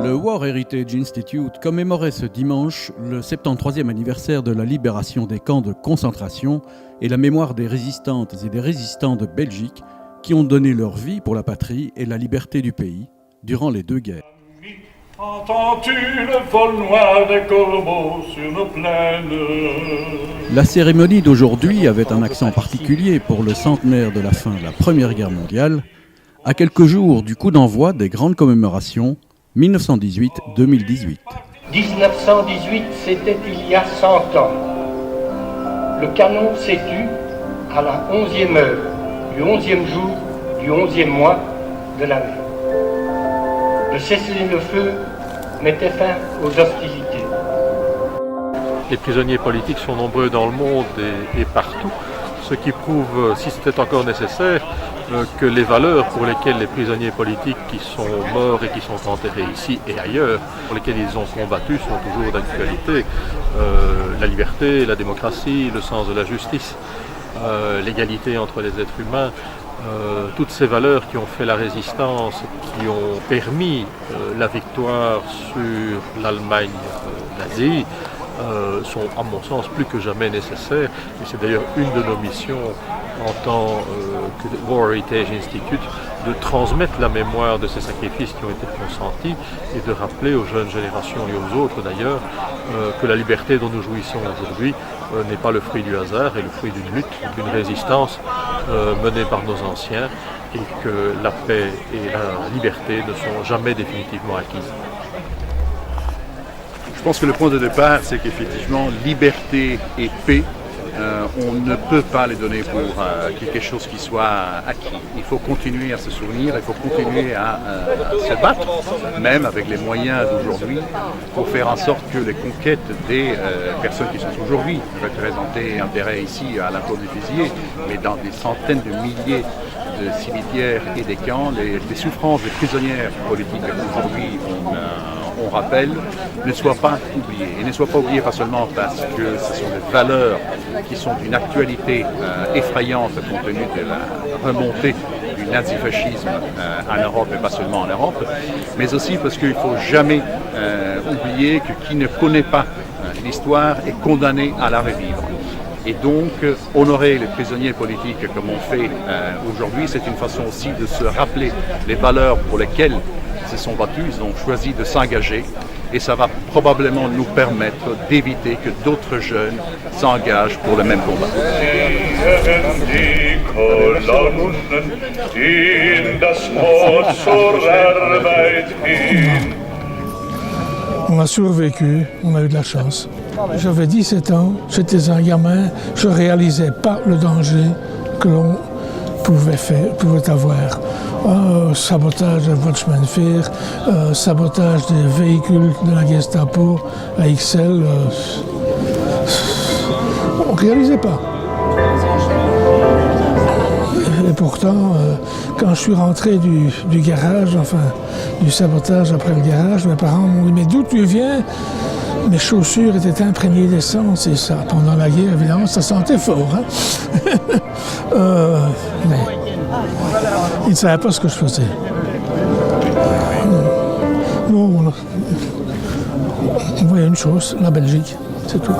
Le War Heritage Institute commémorait ce dimanche le 73e anniversaire de la libération des camps de concentration et la mémoire des résistantes et des résistants de Belgique qui ont donné leur vie pour la patrie et la liberté du pays durant les deux guerres. Entends-tu le vol noir des corbeaux sur nos plaines? La cérémonie d'aujourd'hui avait un accent particulier pour le centenaire de la fin de la Première Guerre mondiale, à quelques jours du coup d'envoi des grandes commémorations 1918-2018. 1918, c'était il y a 100 ans. Le canon s'est tu à la 11e heure, du 11e jour, du 11e mois de l'année. Le cessez-le-feu mettait fin aux hostilités. Les prisonniers politiques sont nombreux dans le monde et partout, ce qui prouve, si c'était encore nécessaire, que les valeurs pour lesquelles les prisonniers politiques qui sont morts et qui sont enterrés ici et ailleurs, pour lesquelles ils ont combattu, sont toujours d'actualité. La liberté, la démocratie, le sens de la justice, l'égalité entre les êtres humains, toutes ces valeurs qui ont fait la résistance, qui ont permis la victoire sur l'Allemagne nazie, sont à mon sens plus que jamais nécessaires. Et c'est d'ailleurs une de nos missions en tant que War Heritage Institute de transmettre la mémoire de ces sacrifices qui ont été consentis et de rappeler aux jeunes générations et aux autres d'ailleurs que la liberté dont nous jouissons aujourd'hui n'est pas le fruit du hasard et le fruit d'une lutte, d'une résistance menée par nos anciens et que la paix et la liberté ne sont jamais définitivement acquises. Je pense que le point de départ, c'est qu'effectivement, liberté et paix, on ne peut pas les donner pour quelque chose qui soit acquis. Il faut continuer à se souvenir, il faut continuer à se battre, même avec les moyens d'aujourd'hui, pour faire en sorte que les conquêtes des personnes qui sont aujourd'hui représentées, enterrées ici à la Tour du Fusillé, mais dans des centaines de milliers de cimetières et des camps, les souffrances des prisonnières politiques qu'aujourd'hui on rappelle, ne soient pas oubliées. Et ne soient pas oubliées pas seulement parce que ce sont des valeurs qui sont d'une actualité effrayante compte tenu de la remontée du nazifascisme en Europe et pas seulement en Europe, mais aussi parce qu'il ne faut jamais oublier que qui ne connaît pas l'histoire est condamné à la revivre. Et donc, honorer les prisonniers politiques comme on fait aujourd'hui, c'est une façon aussi de se rappeler les valeurs pour lesquelles ils se sont battus, ils ont choisi de s'engager et ça va probablement nous permettre d'éviter que d'autres jeunes s'engagent pour le même combat. On a survécu, on a eu de la chance. J'avais 17 ans, j'étais un gamin, je ne réalisais pas le danger que l'on pouvait avoir. Sabotage de Watchman-Fear, sabotage des véhicules de la Gestapo à XL, on ne réalisait pas. Et pourtant, quand je suis rentré du garage, enfin du sabotage après le garage, mes parents m'ont dit « Mais d'où tu viens ?» Mes chaussures étaient imprégnées d'essence et ça, pendant la guerre, évidemment, ça sentait fort. Hein? Mais ils ne savaient pas ce que je faisais. Nous, on voyait une chose, la Belgique, c'est tout.